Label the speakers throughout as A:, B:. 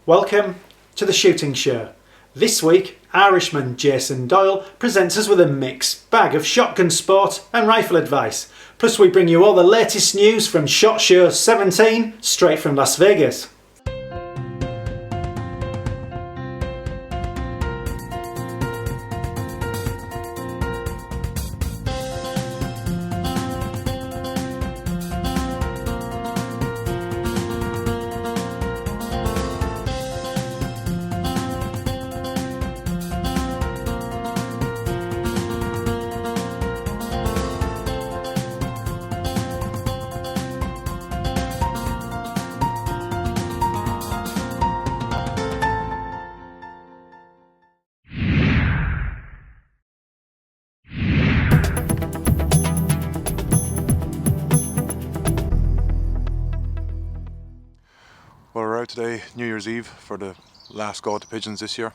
A: Welcome to the shooting show. This week, Irishman Jason Doyle presents us with a mixed bag of shotgun sport and rifle advice. Plus we bring you all the latest news from SHOT Show 17 straight from Las Vegas.
B: Well, we're out today, New Year's Eve, for the last go at the pigeons this year.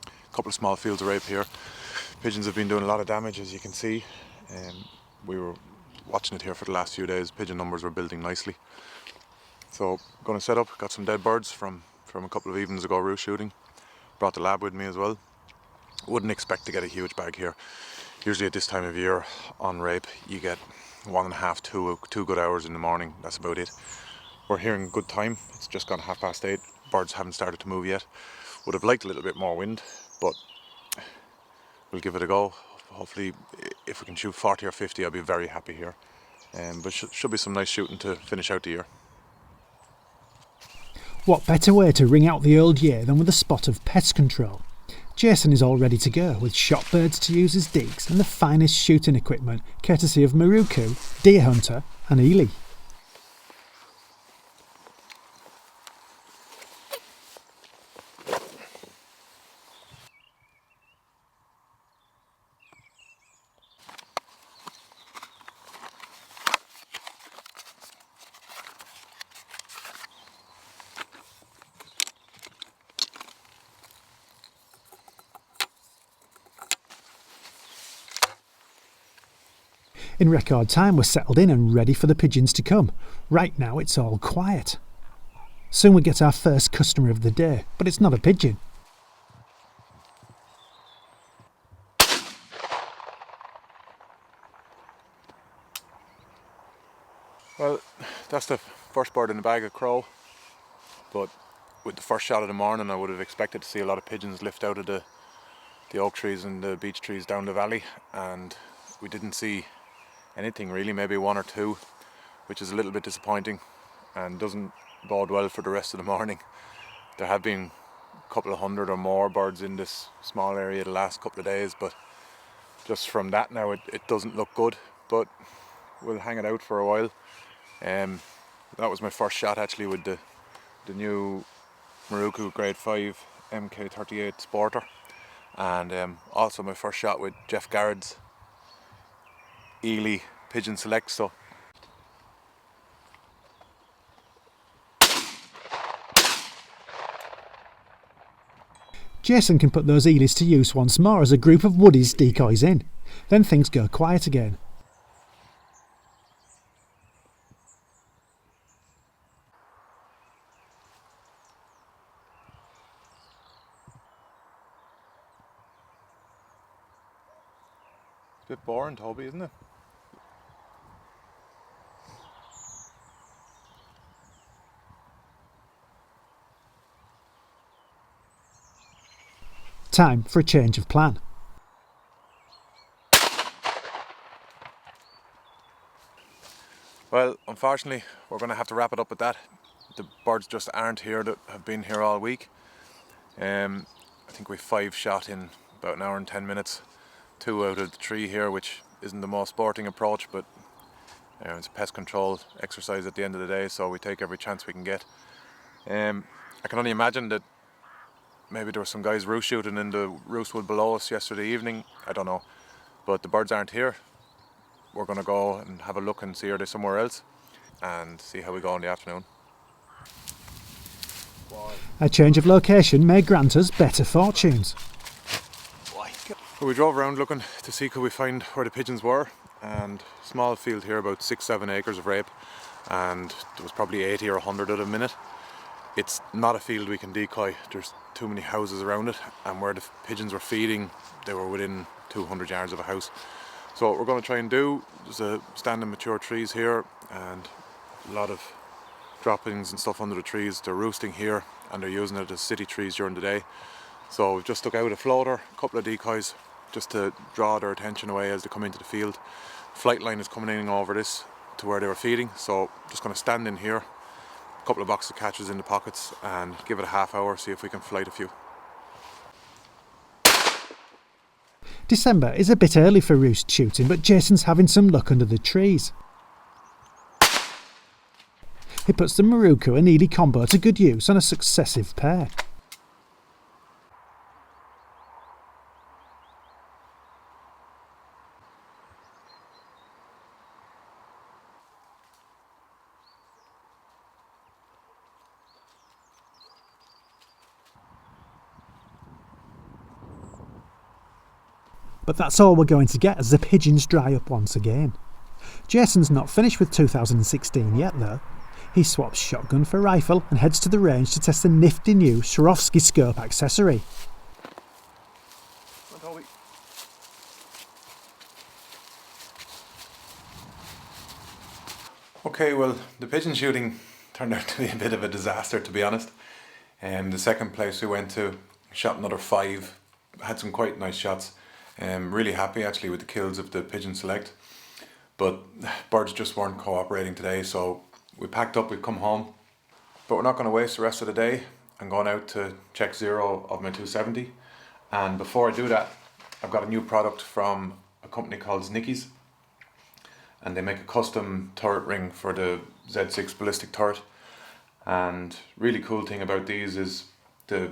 B: A couple of small fields of rape here. Pigeons have been doing a lot of damage, as you can see. We were watching it here for the last few days. Pigeon numbers were building nicely. So, going to set up. Got some dead birds from a couple of evenings ago roost shooting. Brought the lab with me as well. Wouldn't expect to get a huge bag here. Usually at this time of year on rape, you get 1.5, two good hours in the morning. That's about it. We're hearing good time. It's just gone 8:30. Birds haven't started to move yet. Would have liked a little bit more wind, but we'll give it a go. Hopefully, if we can shoot 40 or 50, I'll be very happy here. But should be some nice shooting to finish out the year.
C: What better way to ring out the old year than with a spot of pest control? Jason is all ready to go with shot birds to use as digs and the finest shooting equipment courtesy of Miroku, Deer Hunter and Eley. In record time we're settled in and ready for the pigeons to come. Right now it's all quiet. Soon we get our first customer of the day, but it's not a pigeon.
B: Well, that's the first bird in the bag, a crow. But with the first shot of the morning, I would have expected to see a lot of pigeons lift out of the oak trees and the beech trees down the valley, and we didn't see anything really, maybe one or two, which is a little bit disappointing and doesn't bode well for the rest of the morning. There have been a couple of hundred or more birds in this small area the last couple of days, but just from that now it doesn't look good, but we'll hang it out for a while. That was my first shot actually with the new Miroku grade 5 MK38 Sporter, and also my first shot with Jeff Garrett's Eley Pigeon Select. So
C: Jason can put those Eleys to use once more as a group of woodies decoys in. Then things go quiet again.
B: it's a bit boring, Toby, isn't it?
C: Time for a change of plan.
B: Well, unfortunately, we're going to have to wrap it up at that. The birds just aren't here that have been here all week. I think we've 5 shot in about an hour and 10 minutes. 2 out of the 3 here, which isn't the most sporting approach, but it's a pest control exercise at the end of the day, so we take every chance we can get. I can only imagine that maybe there were some guys roost shooting in the roost wood below us yesterday evening. I don't know. But the birds aren't here. We're going to go and have a look and see are they somewhere else and see how we go in the afternoon.
C: A change of location may grant us better fortunes.
B: So we drove around looking to see could we find where the pigeons were, and small field here, about 6-7 acres of rape, and there was probably 80 or 100 of them in it. it's not a field we can decoy. There's too many houses around it, and where the pigeons were feeding, they were within 200 yards of a house. So what we're going to try and do, there's a standing mature trees here and a lot of droppings and stuff under the trees. They're roosting here and they're using it as city trees during the day. So we've just stuck out a floater, a couple of decoys, just to draw their attention away as they come into the field. Flight line is coming in over this to where they were feeding, so just going to stand in here, a couple of boxes of catches in the pockets, and give it a half hour, see if we can flight a few.
C: December is a bit early for roost shooting, but Jason's having some luck under the trees. He puts the Miroku and Eley combo to good use on a successive pair. But that's all we're going to get as the pigeons dry up once again. Jason's not finished with 2016 yet though. He swaps shotgun for rifle and heads to the range to test the nifty new Swarovski scope accessory.
B: Okay, well, the pigeon shooting turned out to be a bit of a disaster, to be honest. The second place we went to, shot another 5, had some quite nice shots. Really happy actually with the kills of the pigeon select, but birds just weren't cooperating today, so we packed up, we've come home. But we're not going to waste the rest of the day. I'm going out to check zero of my 270, and before I do that, I've got a new product from a company called Sniffed, and they make a custom turret ring for the Z6 ballistic turret. And really cool thing about these is the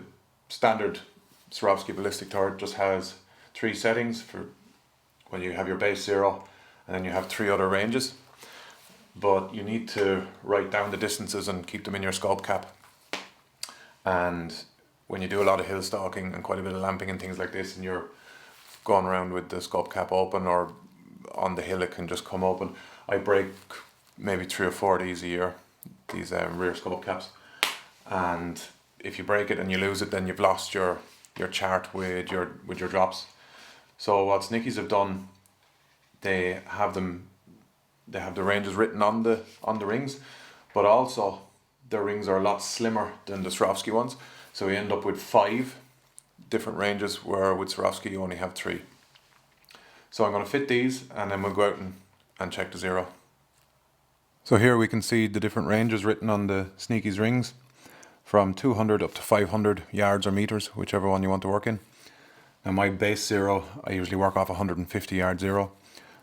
B: standard Swarovski ballistic turret just has 3 settings for when you have your base 0, and then you have 3 other ranges, but you need to write down the distances and keep them in your scope cap. And when you do a lot of hill stalking and quite a bit of lamping and things like this, and you're going around with the scope cap open, or on the hill it can just come open. I break maybe 3 or 4 of these a year, these rear scope caps, and if you break it and you lose it, then you've lost your chart with your drops. So what Snickies have done, they have the ranges written on the rings, but also the rings are a lot slimmer than the Swarovski ones. So we end up with 5 different ranges, where with Swarovski you only have 3. So I'm going to fit these, and then we'll go out and check the zero. So here we can see the different ranges written on the Sneaky's rings, from 200 up to 500 yards or meters, whichever one you want to work in. Now my base 0, I usually work off 150 yard 0,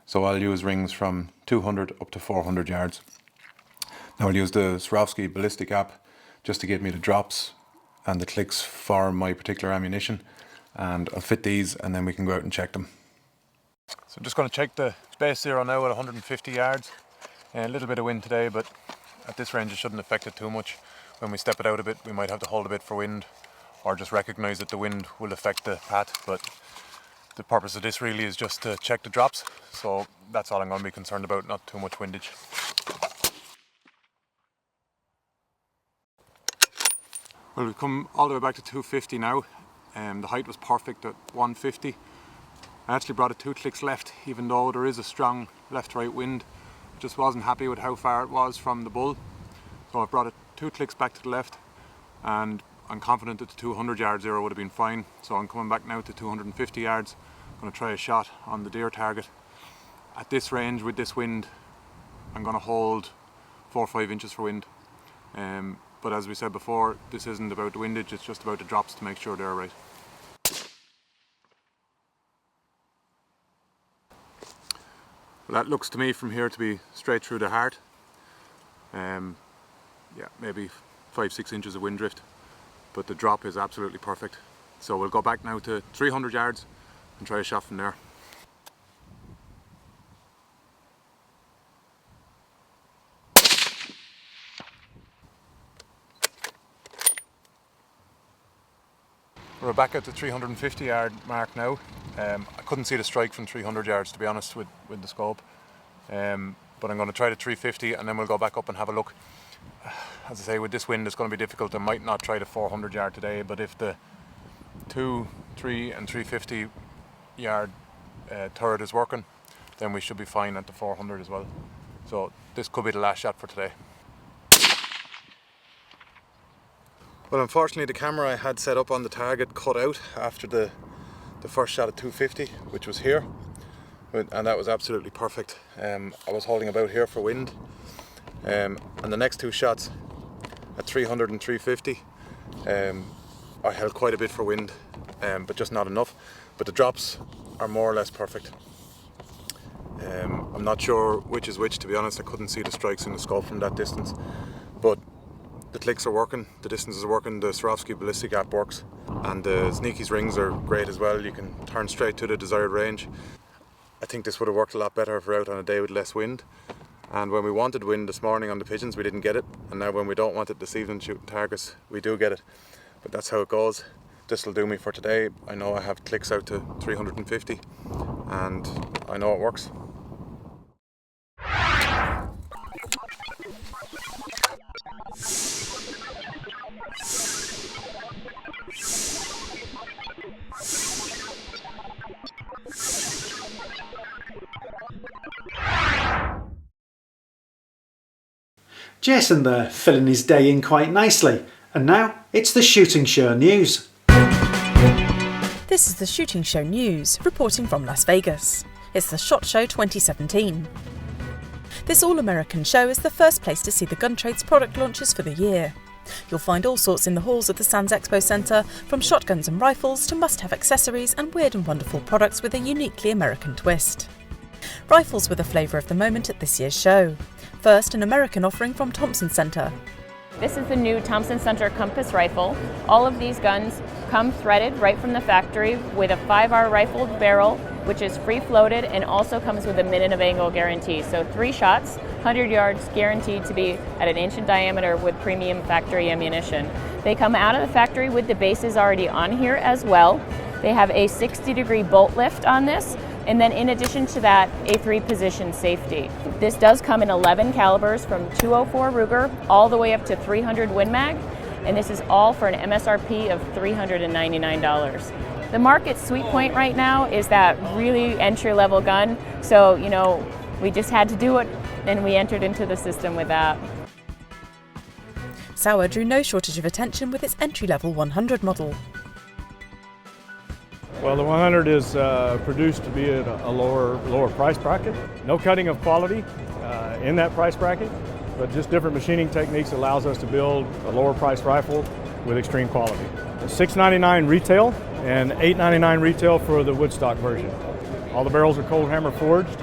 B: so I'll use rings from 200 up to 400 yards. Now I'll use the Swarovski ballistic app just to give me the drops and the clicks for my particular ammunition, and I'll fit these and then we can go out and check them. So I'm just going to check the base 0 now at 150 yards. A little bit of wind today, but at this range it shouldn't affect it too much. When we step it out a bit, we might have to hold a bit for wind, or just recognise that the wind will affect the path. But the purpose of this really is just to check the drops, so that's all I'm going to be concerned about, not too much windage. Well, we've come all the way back to 250 now. The height was perfect at 150. I actually brought it 2 clicks left, even though there is a strong left-right wind. I just wasn't happy with how far it was from the bull, so I brought it 2 clicks back to the left, and I'm confident that the 200 yard 0 would have been fine. So I'm coming back now to 250 yards. I'm going to try a shot on the deer target. At this range with this wind, I'm going to hold 4 or 5 inches for wind. But as we said before, this isn't about the windage, it's just about the drops to make sure they're right. Well, that looks to me from here to be straight through the heart. Yeah, maybe 5-6 inches of wind drift, but the drop is absolutely perfect. So we'll go back now to 300 yards and try a shot from there. We're back at the 350 yard mark now. I couldn't see the strike from 300 yards, to be honest, with the scope. But I'm going to try the 350 and then we'll go back up and have a look. as I say, with this wind it's going to be difficult. I might not try the 400 yard today, but if the 2, 3 and 350 yard turret is working, then we should be fine at the 400 as well. So this could be the last shot for today. Well, unfortunately the camera I had set up on the target cut out after the first shot at 250, which was here, and that was absolutely perfect. I was holding about here for wind, and the next two shots at 300 and 350 I held quite a bit for wind, but just not enough. But the drops are more or less perfect. I'm not sure which is which, to be honest. I couldn't see the strikes in the scope from that distance, but the clicks are working, the distances are working, the Swarovski ballistic app works, and the Sneaky's rings are great as well. You can turn straight to the desired range. I think this would have worked a lot better if we're out on a day with less wind. And when we wanted wind this morning on the pigeons, we didn't get it. And now when we don't want it this evening shooting targets, we do get it. But that's how it goes. This will do me for today. I know I have clicks out to 350 and I know it works.
A: Jason there, filling his day in quite nicely. And now it's the shooting show news.
D: This is the Shooting Show News, reporting from Las Vegas. It's the SHOT Show 2017. This all-American show is the first place to see the gun trade's product launches for the year. You'll find all sorts in the halls of the Sands Expo Centre, from shotguns and rifles to must-have accessories and weird and wonderful products with a uniquely American twist. Rifles were the flavour of the moment at this year's show. First, an American offering from Thompson Center.
E: This is the new Thompson Center Compass rifle. All of these guns come threaded right from the factory with a 5R rifled barrel, which is free-floated and also comes with a minute of angle guarantee. So 3 shots, 100 yards guaranteed to be at an inch in diameter with premium factory ammunition. They come out of the factory with the bases already on here as well. They have a 60-degree bolt lift on this, and then in addition to that, a 3-position safety. This does come in 11 calibers from 204 Ruger all the way up to 300 Win Mag, and this is all for an MSRP of $399. The market sweet point right now is that really entry-level gun, so we just had to do it, and we entered into the system with that.
D: Sauer drew no shortage of attention with its entry-level 100 model.
F: Well, the 100 is produced to be at a lower price bracket. No cutting of quality in that price bracket, but just different machining techniques allows us to build a lower price rifle with extreme quality. $699 retail and $899 retail for the woodstock version. All the barrels are cold hammer forged.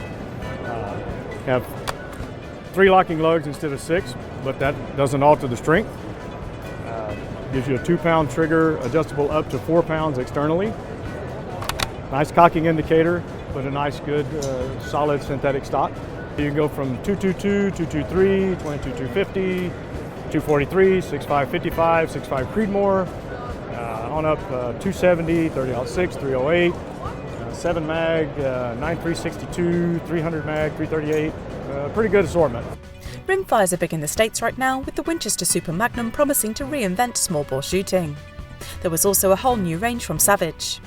F: Have 3 locking lugs instead of 6, but that doesn't alter the strength. Gives you a 2-pound trigger, adjustable up to 4 pounds externally. Nice cocking indicator, but a nice, good, solid synthetic stock. You can go from 222, 223, 22, 250, 243, 65, 55, 65 Creedmoor, on up 270, 30-06, 308, 7 mag, 9362, 300 mag, 338. Pretty good assortment.
D: Rimfires are big in the States right now, with the Winchester Super Magnum promising to reinvent small bore shooting. There was also a whole new range from Savage.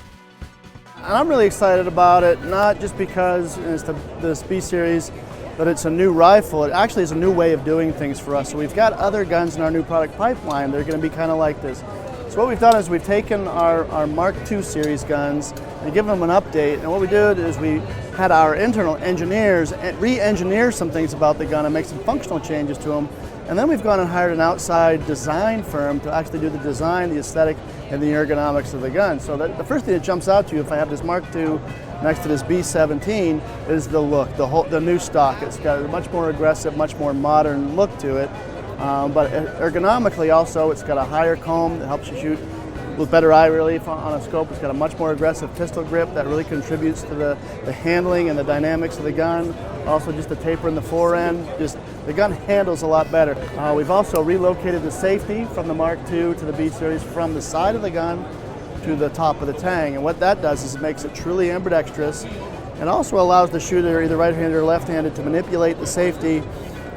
G: And I'm really excited about it, not just because it's this B series, but it's a new rifle. It actually is a new way of doing things for us. So we've got other guns in our new product pipeline. They're going to be kind of like this. So what we've done is we've taken our Mark II series guns and given them an update. And what we did is we had our internal engineers re-engineer some things about the gun and make some functional changes to them. And then we've gone and hired an outside design firm to actually do the design, the aesthetic, and the ergonomics of the gun. So the first thing that jumps out to you if I have this Mark II next to this B17 is the look, the new stock. It's got a much more aggressive, much more modern look to it. But ergonomically also, it's got a higher comb that helps you shoot with better eye relief on a scope. It's got a much more aggressive pistol grip that really contributes to the handling and the dynamics of the gun. Also just the taper in the fore end, the gun handles a lot better. We've also relocated the safety from the Mark II to the B series from the side of the gun to the top of the tang. And what that does is it makes it truly ambidextrous and also allows the shooter, either right-handed or left-handed, to manipulate the safety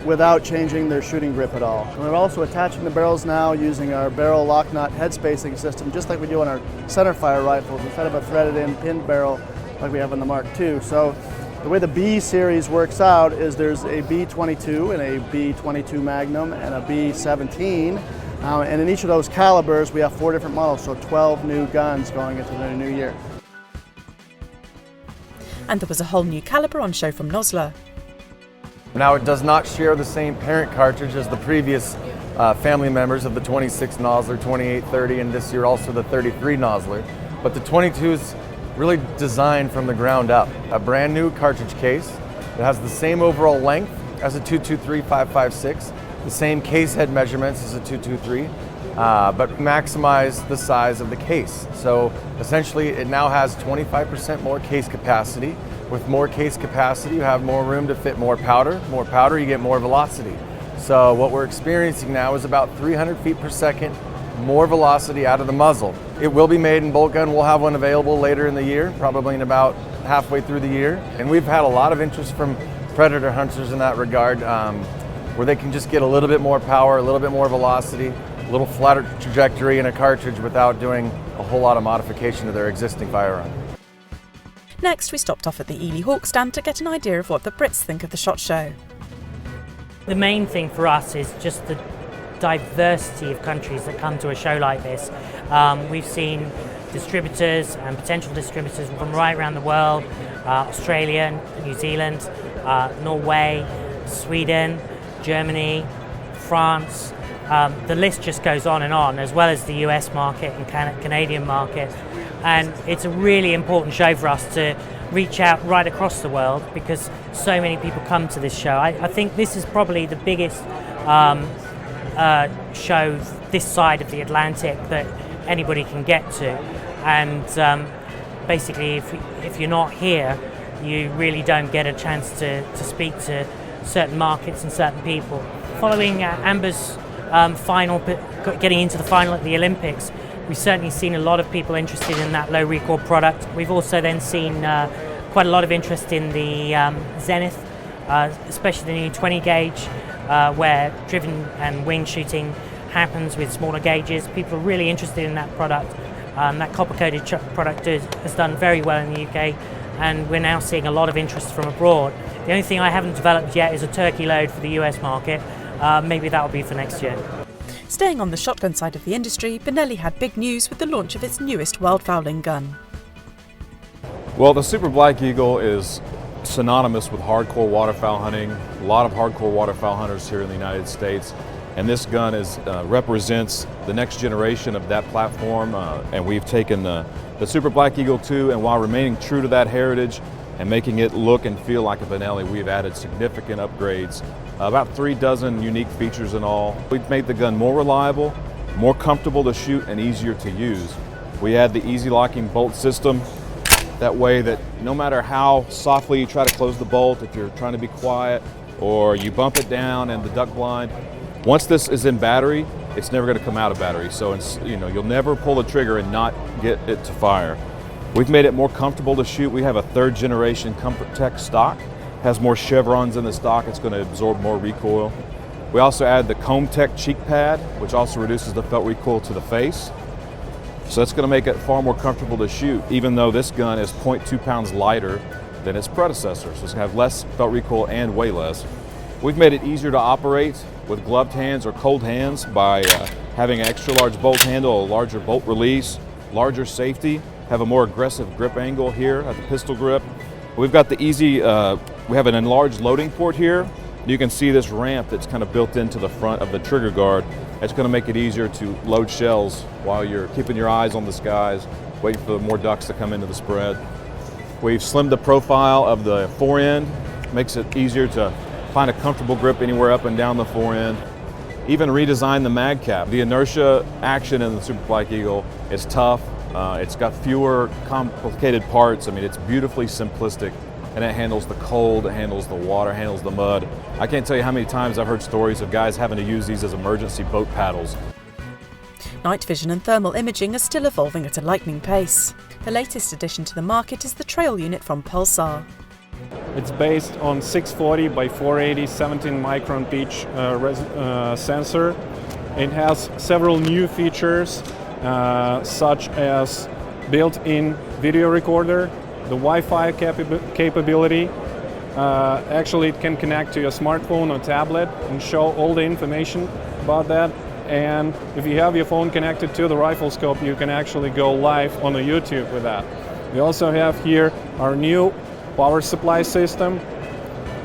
G: without changing their shooting grip at all. And we're also attaching the barrels now using our barrel lock nut head spacing system, just like we do on our centerfire rifles, instead of a threaded in pinned barrel like we have on the Mark II. So the way the B series works out is there's a B22 and a B22 Magnum and a B17. And in each of those calibers, we have 4 different models, so 12 new guns going into the new year.
D: And there was a whole new caliber on show from Nosler.
H: Now, it does not share the same parent cartridge as the previous family members of the 26 Nosler, 2830, and this year also the 33 Nosler. But the 22 is really designed from the ground up. A brand new cartridge case. It has the same overall length as a 223-556, the same case head measurements as a 223, but maximize the size of the case. So essentially it now has 25% more case capacity. With more case capacity, you have more room to fit more powder. More powder, you get more velocity. So what we're experiencing now is about 300 feet per second more velocity out of the muzzle. It will be made in bolt gun. We'll have one available later in the year, probably in about halfway through the year. And we've had a lot of interest from predator hunters in that regard, where they can just get a little bit more power, a little bit more velocity, a little flatter trajectory in a cartridge without doing a whole lot of modification to their existing firearm.
D: Next, we stopped off at the Eley Hawk stand to get an idea of what the Brits think of the SHOT Show.
I: The main thing for us is just the diversity of countries that come to a show like this. We've seen distributors and potential distributors from right around the world, Australia, New Zealand, Norway, Sweden, Germany, France. The list just goes on, as well as the US market and Canadian market. And it's a really important show for us to reach out right across the world because so many people come to this show. I think this is probably the biggest show this side of the Atlantic that anybody can get to. And basically, if you're not here, you really don't get a chance to speak to certain markets and certain people. Following Amber's final, getting into the final at the Olympics, we've certainly seen a lot of people interested in that low recoil product. We've also then seen quite a lot of interest in the Zenith, especially the new 20 gauge, where driven and wing shooting happens with smaller gauges. People are really interested in that product. That copper-coated product has done very well in the UK, and we're now seeing a lot of interest from abroad. The only thing I haven't developed yet is a turkey load for the US market. Maybe that'll be for next year.
D: Staying on the shotgun side of the industry, Benelli had big news with the launch of its newest wildfowling gun.
J: Well, the Super Black Eagle is synonymous with hardcore waterfowl hunting. A lot of hardcore waterfowl hunters here in the United States, and this gun represents the next generation of that platform. And we've taken the Super Black Eagle 2, and while remaining true to that heritage and making it look and feel like a Benelli, we've added significant upgrades. About 3 dozen unique features in all. We've made the gun more reliable, more comfortable to shoot, and easier to use. We add the easy locking bolt system. That way that no matter how softly you try to close the bolt, if you're trying to be quiet or you bump it down and the duck blind, once this is in battery, it's never going to come out of battery. So you'll never pull the trigger and not get it to fire. We've made it more comfortable to shoot. We have a 3rd generation Comfort Tech stock. Has more chevrons in the stock, it's going to absorb more recoil. We also add the Comb Tech cheek pad, which also reduces the felt recoil to the face. So that's going to make it far more comfortable to shoot, even though this gun is 0.2 pounds lighter than its predecessor. So it's going to have less felt recoil and weigh less. We've made it easier to operate with gloved hands or cold hands by having an extra large bolt handle, a larger bolt release, larger safety, have a more aggressive grip angle here at the pistol grip. We've got the easy, we have an enlarged loading port here. You can see this ramp that's kind of built into the front of the trigger guard. It's going to make it easier to load shells while you're keeping your eyes on the skies, waiting for more ducks to come into the spread. We've slimmed the profile of the forend, makes it easier to find a comfortable grip anywhere up and down the forend. Even redesigned the mag cap. The inertia action in the Super Black Eagle is tough. It's got fewer complicated parts. I mean, it's beautifully simplistic, and it handles the cold, it handles the water, handles the mud. I can't tell you how many times I've heard stories of guys having to use these as emergency boat paddles.
D: Night vision and thermal imaging are still evolving at a lightning pace. The latest addition to the market is the trail unit from Pulsar.
F: It's based on 640 by 480 17 micron pitch sensor. It has several new features such as built-in video recorder, the Wi-Fi capability. Actually, it can connect to your smartphone or tablet and show all the information about that. And if you have your phone connected to the rifle scope, you can actually go live on the YouTube with that. We also have here our new power supply system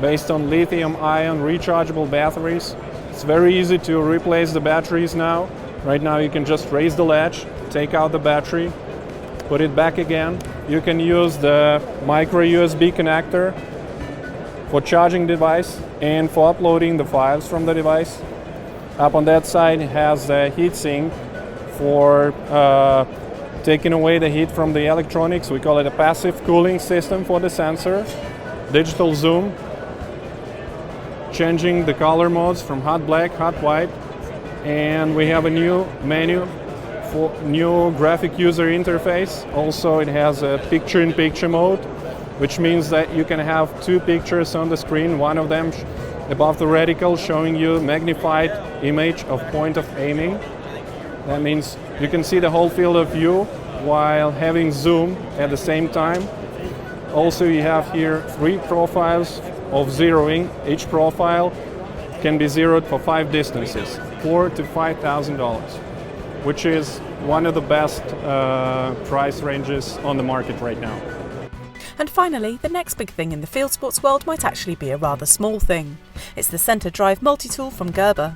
F: based on lithium-ion rechargeable batteries. It's very easy to replace the batteries now. Right now you can just raise the latch, take out the battery, put it back again. You can use the micro USB connector for charging device and for uploading the files from the device. Up on that side it has a heatsink for taking away the heat from the electronics. We call it a passive cooling system for the sensor. Digital zoom, changing the color modes from hot black, hot white. And we have a new menu for new graphic user interface. Also it has a picture-in-picture mode, which means that you can have two pictures on the screen, one of them above the reticle showing you magnified image of point of aiming. That means you can see the whole field of view while having zoom at the same time. Also you have here 3 profiles of zeroing. Each profile can be zeroed for 5 distances, $4,000 to $5,000, which is one of the best price ranges on the market right now.
D: And finally, the next big thing in the field sports world might actually be a rather small thing. It's the Center Drive multi-tool from Gerber.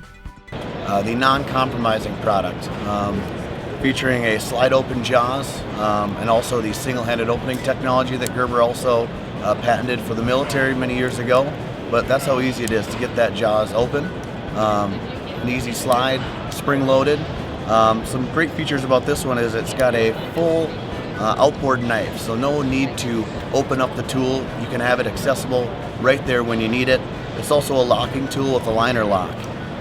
K: The non-compromising product, featuring a slide-open jaws and also the single-handed opening technology that Gerber also patented for the military many years ago. But that's how easy it is to get that jaws open. An easy slide, spring-loaded. Some great features about this one is it's got a full outboard knife, so no need to open up the tool. You can have it accessible right there when you need it. It's also a locking tool with a liner lock.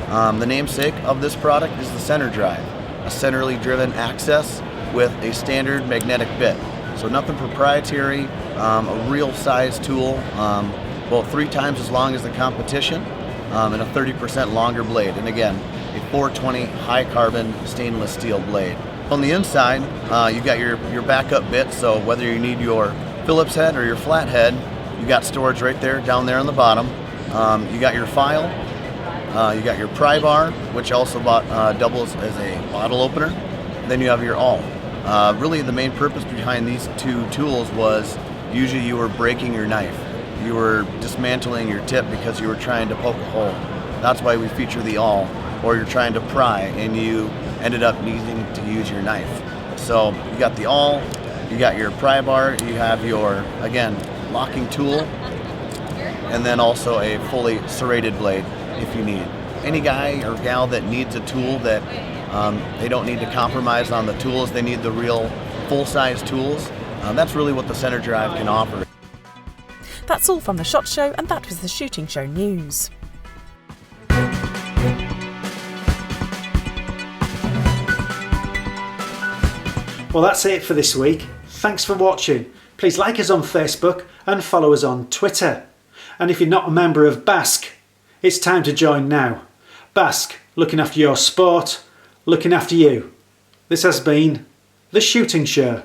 K: The namesake of this product is the Center Drive, a centrally driven access with a standard magnetic bit. So nothing proprietary, a real size tool, about 3 times as long as the competition, and a 30% longer blade. And again, a 420 high carbon stainless steel blade. On the inside, you got your backup bit, so whether you need your Phillips head or your flat head, you got storage right there, down there on the bottom. You got your file, you got your pry bar, which also doubles as a bottle opener. And then you have your awl. Really the main purpose behind these 2 tools was usually you were breaking your knife. You were dismantling your tip because you were trying to poke a hole. That's why we feature the awl. Or you're trying to pry and you ended up needing to use your knife. So you got the awl, you got your pry bar, you have your, again, locking tool, and then also a fully serrated blade if you need. Any guy or gal that needs a tool that they don't need to compromise on the tools, they need the real full-size tools, that's really what the Center Drive can offer.
D: That's all from the SHOT Show, and that was the Shooting Show News.
A: Well, that's it for this week. Thanks for watching. Please like us on Facebook and follow us on Twitter. And if you're not a member of BASC, it's time to join now. BASC, looking after your sport, looking after you. This has been The Shooting Show.